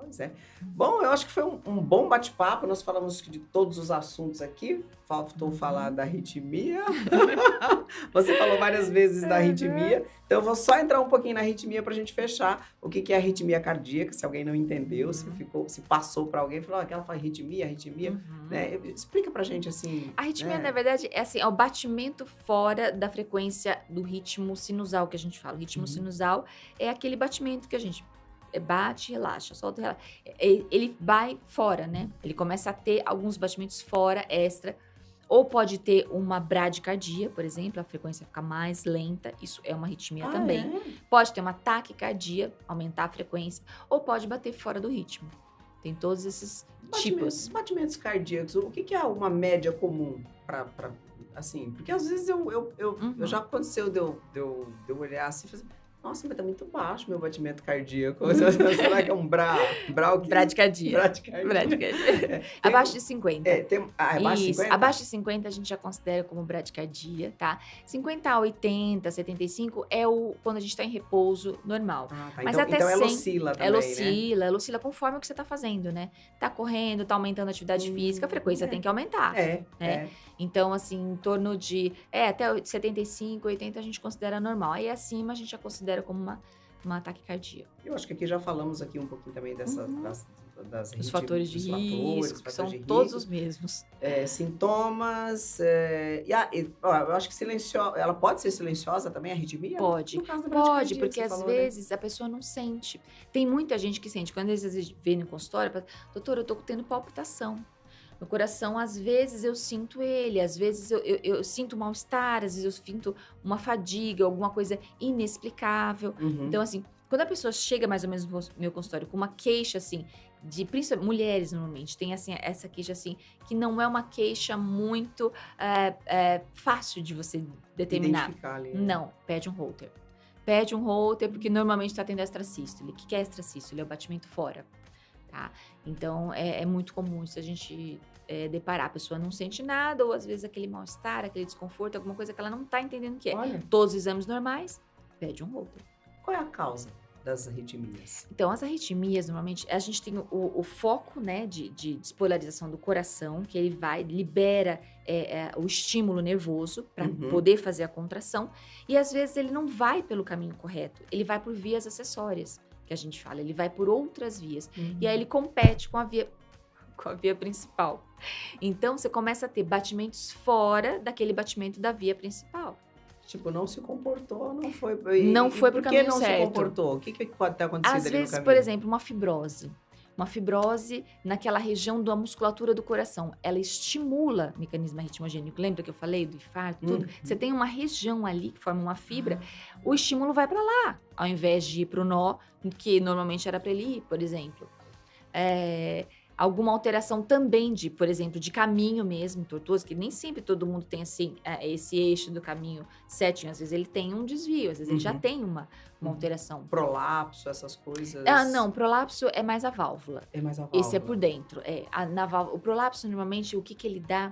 Pois é. Bom, eu acho que foi um bom bate-papo. Nós falamos de todos os assuntos aqui. Faltou falar da arritmia. Você falou várias vezes da Aham. arritmia. Então, eu vou só entrar um pouquinho na arritmia para a gente fechar. O que que é arritmia cardíaca? Se alguém não entendeu, Uhum. se passou para alguém, falou, aquela fala arritmia, Uhum. né? Explica pra gente assim, A arritmia, na né? verdade, é assim, é o batimento fora da frequência do ritmo sinusal que a gente fala. O ritmo Uhum. sinusal é aquele batimento que a gente bate, relaxa, solta, relaxa. Ele vai fora, né? Ele começa a ter alguns batimentos fora, extra. Ou pode ter uma bradicardia, por exemplo, a frequência fica mais lenta, isso é uma arritmia Ah, também. é? Pode ter uma taquicardia, aumentar a frequência, ou pode bater fora do ritmo. Tem todos esses tipos. Batimentos cardíacos, o que que é uma média comum para assim? Porque às vezes eu já Uhum. aconteceu de eu olhar assim e fazer, nossa, mas tá muito baixo meu batimento cardíaco. Será que é um Bradicardia. bradicardia? Bradicardia. É, Abaixo de 50. é baixo de Isso. 50? Abaixo de 50 a gente já considera como bradicardia, tá? 50 a 80, 75 é quando a gente tá em repouso normal. Ah, tá. Mas Então, até então ela 100, oscila também, né? ela oscila conforme o que você tá fazendo, né? Tá correndo, tá aumentando a atividade física, a frequência tem que aumentar, né? É. Então, assim, em torno de, até 75, 80 a gente considera normal. Aí acima a gente já considera como uma taquicardia. Eu acho que aqui já falamos aqui um pouquinho também Uhum. das Os fatores de dos fatores, risco, que fatores são de todos risco. os mesmos. Sintomas, eu acho que ela pode ser silenciosa também, a arritmia? Pode, No caso da pode, bradicardia que porque você às falou, né? vezes a pessoa não sente. Tem muita gente que sente. Quando às vezes vem no consultório, fala, doutora, eu tô tendo palpitação. Meu coração, às vezes eu sinto ele, às vezes eu sinto mal-estar, às vezes eu sinto uma fadiga, alguma coisa inexplicável. Então, Uhum. assim, quando a pessoa chega mais ou menos no meu consultório com uma queixa, assim, principalmente mulheres normalmente, tem assim, essa queixa, assim, que não é uma queixa muito fácil de você determinar. Identificar ali, né? Não, pede um Holter. Pede um Holter, porque normalmente está tendo extrasístole. O que é extrasístole? É o batimento fora, tá? Então, é muito comum isso a gente deparar. A pessoa não sente nada, ou às vezes aquele mal-estar, aquele desconforto, alguma coisa que ela não tá entendendo o que é. Olha, Todos os exames normais, pede um Holter. qual é a causa das arritmias? Então, as arritmias, normalmente, a gente tem o foco, né, de despolarização do coração, que ele libera o estímulo nervoso para Uhum. poder fazer a contração, e às vezes ele não vai pelo caminho correto, ele vai por vias acessórias, que a gente fala, ele vai por outras vias, e aí ele compete com a via principal. Então, você começa a ter batimentos fora daquele batimento da via principal. Tipo, não se comportou, não foi. Não E foi pro por que caminho não se certo. comportou? O que que pode ter acontecido Às ali no vezes, por caminho? exemplo, uma fibrose. Uma fibrose naquela região da musculatura do coração. Ela estimula o mecanismo arritmogênico. Lembra que eu falei do infarto, tudo? Uhum. Você tem uma região ali que forma uma fibra, Ah. o estímulo vai para lá, ao invés de ir para o nó, que normalmente era para ele ir, por exemplo. Alguma alteração também por exemplo, de caminho mesmo, tortuoso, que nem sempre todo mundo tem assim, esse eixo do caminho certinho. Às vezes ele tem um desvio, às vezes ele já Uhum. tem uma Uhum. alteração. Prolapso, essas coisas. Não, prolapso é mais a válvula. É mais a Esse é por válvula. dentro. O prolapso, normalmente, o que ele dá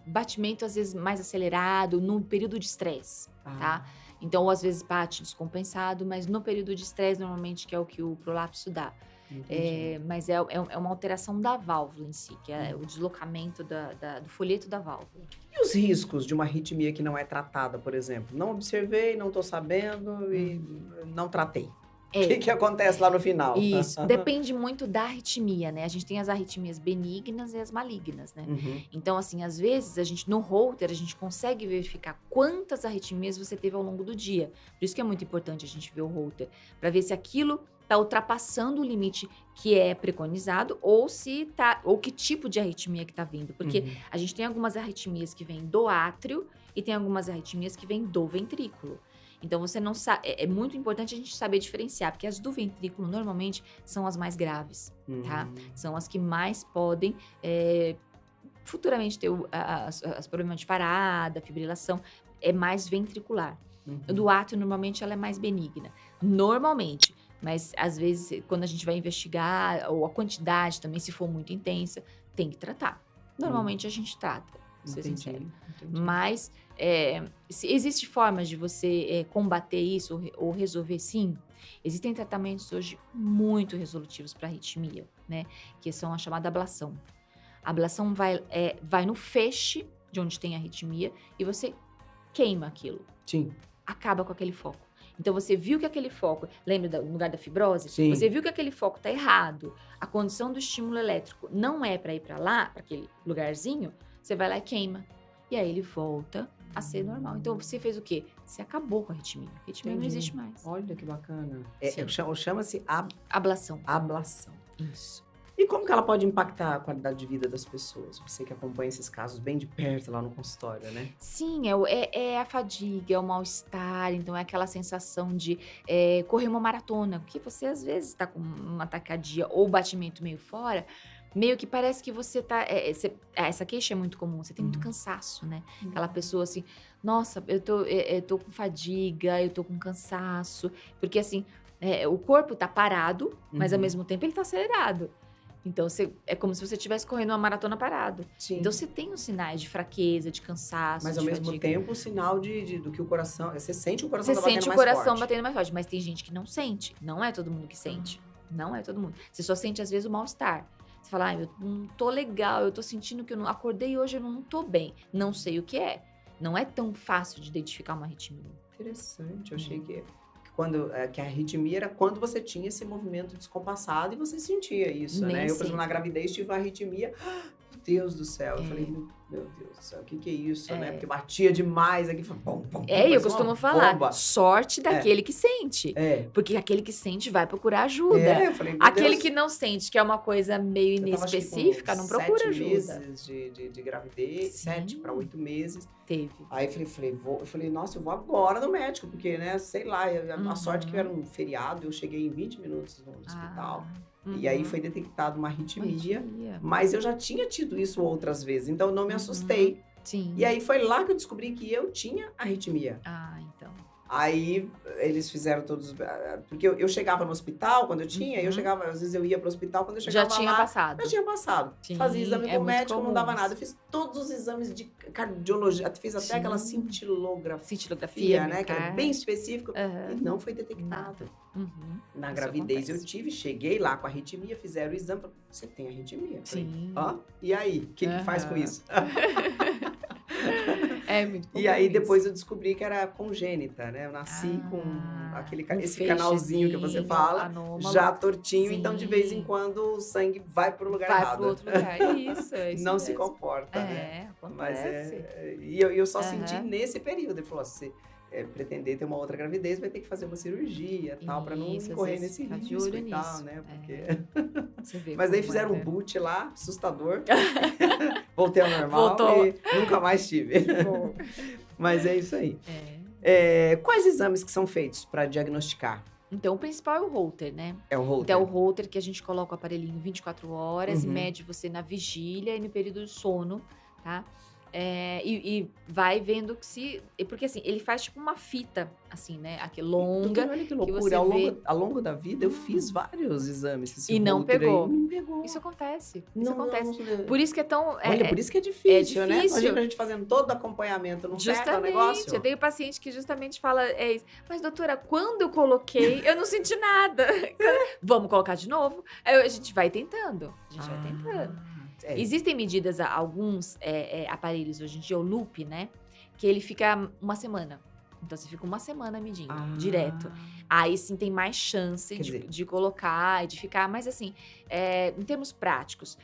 batimento, às vezes, mais acelerado, num período de estresse, tá? Ah, Então, ou às vezes bate descompensado, mas no período de estresse, normalmente, que é o que o prolapso dá. entendi. Mas é uma alteração da válvula em si, que é o deslocamento do folheto da válvula. E os riscos de uma arritmia que não é tratada, por exemplo? Não observei, não estou sabendo e não tratei. O que que acontece lá no final? Isso, depende muito da arritmia, né? A gente tem as arritmias benignas e as malignas, né? Uhum. Então, assim, às vezes, no Holter, a gente consegue verificar quantas arritmias você teve ao longo do dia. Por isso que é muito importante a gente ver o Holter, para ver se aquilo está ultrapassando o limite que é preconizado ou que tipo de arritmia que está vindo. Porque Uhum. a gente tem algumas arritmias que vêm do átrio e tem algumas arritmias que vêm do ventrículo. Então, você não sabe. É muito importante a gente saber diferenciar, porque as do ventrículo normalmente são as mais graves, tá? São as que mais podem futuramente ter os problemas de parada, fibrilação, é mais ventricular. Uhum. Do átrio, normalmente, ela é mais benigna. Normalmente. Mas, às vezes, quando a gente vai investigar, ou a quantidade também, se for muito intensa, tem que tratar. Normalmente, a gente trata. pra ser Entendi, sincero. entendi. Mas existe formas de você combater isso ou resolver? Sim. Existem tratamentos hoje muito resolutivos para arritmia, né? Que são a chamada ablação. A ablação vai no feixe de onde tem arritmia e você queima aquilo. Sim. Acaba com aquele foco. Então, você viu que aquele foco... Lembra do lugar da fibrose? Sim. Você viu que aquele foco está errado. A condição do estímulo elétrico não é para ir para lá, para aquele lugarzinho. Você vai lá e queima. E aí, ele volta a ser normal. Então, você fez o quê? Você acabou com a arritmia. A arritmia não existe mais. Olha que bacana. Sim. Chama-se Ablação. ablação. Isso. E como que ela pode impactar a qualidade de vida das pessoas? Você que acompanha esses casos bem de perto lá no consultório, né? Sim, é a fadiga, é o mal-estar, então é aquela sensação de correr uma maratona, que você às vezes está com uma taquicardia ou batimento meio fora, meio que parece que você tá... essa queixa é muito comum, você tem muito cansaço, né? Aquela pessoa assim, nossa, eu tô com fadiga, eu tô com cansaço, porque assim, o corpo tá parado, mas ao mesmo tempo ele tá acelerado. Então, é como se você estivesse correndo uma maratona parado. Sim. Então, você tem os sinais de fraqueza, de cansaço, Mas ao de mesmo fadiga. tempo, o sinal do que o coração... Você sente o coração Você batendo sente o mais coração forte. batendo mais forte, mas tem gente que não sente. Não é todo mundo que sente. Não é todo mundo. Você só sente, às vezes, o mal-estar. Você fala, eu não tô legal, eu tô sentindo que eu não... Acordei hoje, eu não tô bem. Não sei o que é. Não é tão fácil de identificar uma arritmia. Interessante. Eu achei que a arritmia era quando você tinha esse movimento descompassado e você sentia isso, Nem né? Eu, por exemplo, sempre. na gravidez tive uma arritmia. Meu Deus do céu. Eu falei, meu Deus do céu, o que é isso, né? Porque batia demais aqui. Bom, Eu costumo falar, bomba. sorte daquele que sente. Porque aquele que sente vai procurar ajuda. Eu falei, meu Aquele Deus. que não sente, que é uma coisa meio Eu tava, acho que, com inespecífica, não procura 7 ajuda. meses de gravidez, Sim. 7 para 8 meses. Teve. Aí eu falei, nossa, eu vou agora no médico, porque, né, sei lá, a sorte que era um feriado, eu cheguei em 20 minutos no hospital. E aí foi detectada uma arritmia, mas eu já tinha tido isso outras vezes, então eu não me assustei. Sim. E aí foi lá que eu descobri que eu tinha arritmia. Então. Aí eles fizeram todos... Porque eu chegava no hospital quando eu tinha, eu chegava, às vezes eu ia pro hospital, quando eu chegava Já tinha lá... passado. Já tinha passado. Sim, Fazia exame com o muito médico, não dava comum nada. Eu fiz todos os exames de cardiologia, fiz até aquela cintilografia, Cintilografia, né? Que era bem específico. Aham. E não foi detectado. Na Isso gravidez eu acontece. cheguei lá com arritmia, fizeram o exame. Você tem arritmia? Eu falei, Sim. E aí? O que faz com isso? É muito comum E aí isso. depois eu descobri que era congênita, né? Eu nasci com esse canalzinho que você fala, anômalo. já tortinho, então de vez em Sim. quando o sangue vai pro lugar Vai errado. pro outro lugar. Isso, é isso Não mesmo. se comporta, né? Mas Acontece. e eu só senti nesse período. Ele falou, se pretender ter uma outra gravidez, vai ter que fazer uma cirurgia e tal, pra não Isso, às correr vezes nesse fica de risco olho e tal, nisso. né? Porque... Você vê Mas daí como fizeram um né? boot lá, assustador. Voltei ao normal Voltou. e nunca mais tive. Bom. Mas é isso aí. Quais exames que são feitos para diagnosticar? Então, o principal é o Holter, né? É o Holter? Então, é o Holter que a gente coloca o aparelhinho 24 horas e mede você na vigília e no período de sono, tá? E vai vendo que se... Porque, assim, ele faz tipo uma fita, assim, né? Aqui, longa. Doutor, olha que loucura. você Ao longo da vida, eu fiz vários exames. Esse E não Holter pegou. Aí, não pegou. Isso acontece. Não, acontece. não. Por isso que é tão... Olha, por isso que é difícil, né? difícil. Imagina a gente fazendo todo o acompanhamento, não pega o Justamente, negócio. eu tenho paciente que justamente fala isso. Mas, doutora, quando eu coloquei, eu não senti nada. Vamos colocar de novo? Aí a gente vai tentando. Vai tentando. Existem medidas, alguns aparelhos hoje em dia, o Loop, né? Que ele fica uma semana. Então, você fica uma semana medindo, direto. Aí, sim, tem mais chance de colocar e de ficar. Mas, assim, em termos práticos,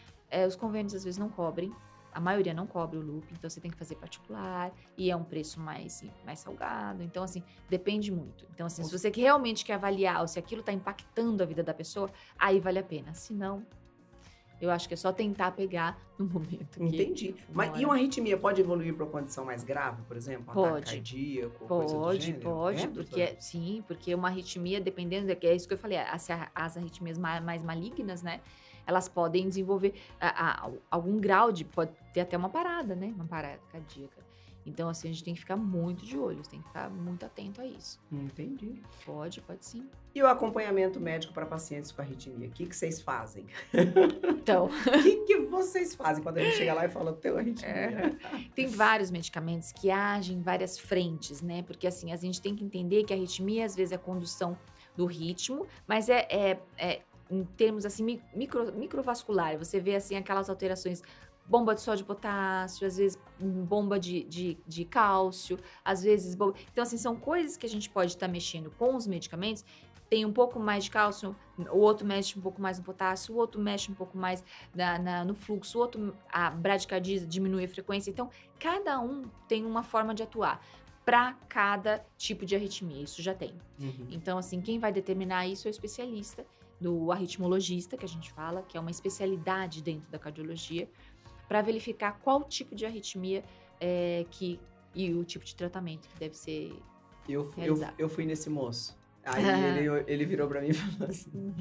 os convênios, às vezes, não cobrem. A maioria não cobre o Loop, então você tem que fazer particular. E é um preço mais salgado. Então, assim, depende muito. Então, assim, se você realmente quer avaliar ou se aquilo está impactando a vida da pessoa, aí vale a pena. Se não... Eu acho que é só tentar pegar no momento. Entendi. Mas e uma arritmia pode evoluir para uma condição mais grave, por exemplo? Um ataque cardíaco, coisa do gênero? Pode. Porque uma arritmia, dependendo, é isso que eu falei, as arritmias mais malignas, né? Elas podem desenvolver algum grau de... Pode ter até uma parada, né? Uma parada cardíaca. Então, assim, a gente tem que ficar muito de olho, tem que ficar muito atento a isso. Entendi. Pode sim. E o acompanhamento médico para pacientes com arritmia? O que vocês fazem? Então... O que vocês fazem quando a gente chega lá e fala, teu arritmia? Tem vários medicamentos que agem em várias frentes, né? Porque, assim, a gente tem que entender que a arritmia, às vezes, é a condução do ritmo, mas em termos, assim, microvascular. Você vê, assim, aquelas alterações... Bomba de sódio e potássio, às vezes bomba de cálcio, às vezes... Então, assim, são coisas que a gente pode estar mexendo com os medicamentos. Tem um pouco mais de cálcio, o outro mexe um pouco mais no potássio, o outro mexe um pouco mais no fluxo, o outro, a bradicardia diminui a frequência. Então, cada um tem uma forma de atuar para cada tipo de arritmia, isso já tem. Então, assim, quem vai determinar isso é o especialista, do arritmologista, que a gente fala, que é uma especialidade dentro da cardiologia, para verificar qual tipo de arritmia e o tipo de tratamento que deve ser realizado. Eu fui nesse moço. Aí ele virou para mim e falou assim,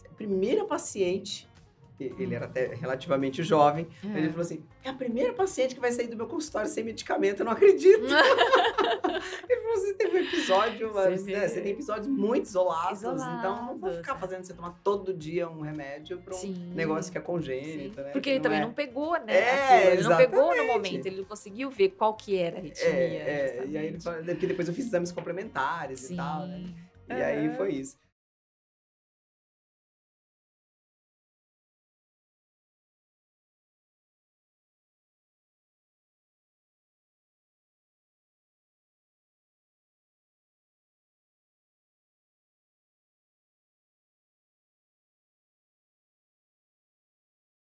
a primeira paciente, ele era até relativamente jovem, ele falou assim, é a primeira paciente que vai sair do meu consultório sem medicamento, eu não acredito. Ele falou assim, teve um episódio, você tem episódios muito isolados, então não vou ficar fazendo você tomar todo dia um remédio para um negócio que é congênito, né? Porque ele também não pegou, né? Ele não pegou no momento, ele não conseguiu ver qual que era a arritmia. E aí ele falou, porque depois eu fiz exames complementares e tal, né? E aí foi isso.